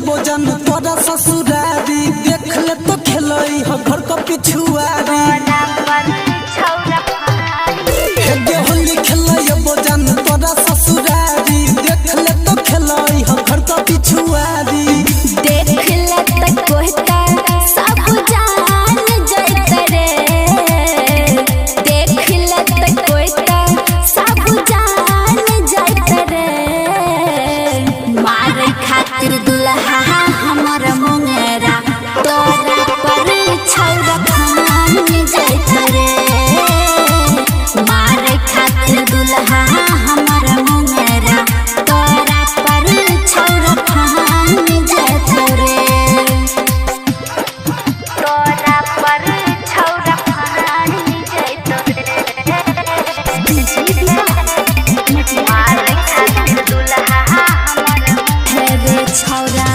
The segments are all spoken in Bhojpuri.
बोजन तोरा ससुरारी देख ले तो खेलई ह घर का पिछुआरी हे होली खेलई बोजन तोरा ससुरारी देख ले तो खेलई ह घर का पिछुआरी देख ले त कोहता सब जान जइत रे देख ले त कोहता सब जान जइत रे मारे खातिर दुल्हा हमर मुंगेरा तोरा पर छौरा खान जइत रे मारे खातिर दुल्हा हमर मुंगेरा तोरा पर छौरा खान जइत रे तोरा पर छौरा खान जइत रे मारे खातिर दुल्हा हमर रे छौरा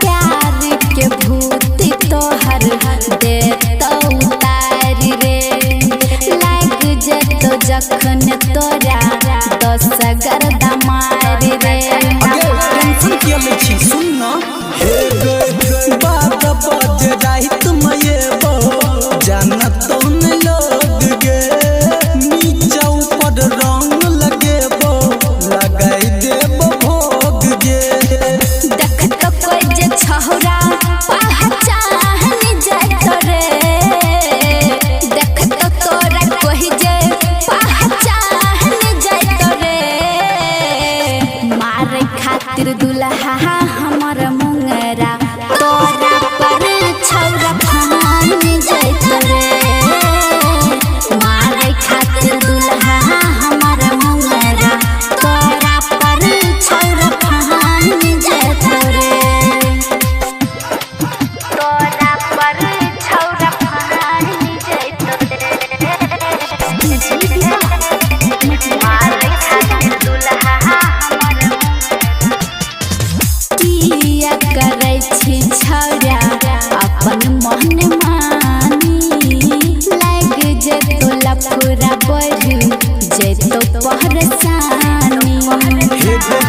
प्यार के भूत तोहर देतौ उतारी रे लाग जेतो जखन तोरा दस गर्दा मारी रे टेंशन के ले छी सुन न हे गे बात बजे रात में ये बो जानत तो न लोग गे नीचा ऊपर रंग लगे बो लगाई देबो भोग गे देख तो कोई जे छौरा पहचान जाइत रे देख तो तोरा कोई जे पहचान जाइत रे मारे खातिर दुल्हा हमर मुंगेरा तोरा पर छौरा खान जाइत रे मारे खातिर दुल्हा हमर मुंगेरा तोरा पर छौरा खान जाइत रे तोरा पर छौरा खान जाइत रे मारे खातिर दुल्हा हमर किया करै छी छौरा अपन मन मानी लाग जेतो लफुरा बढ़ जेतो पहरसानी हे गे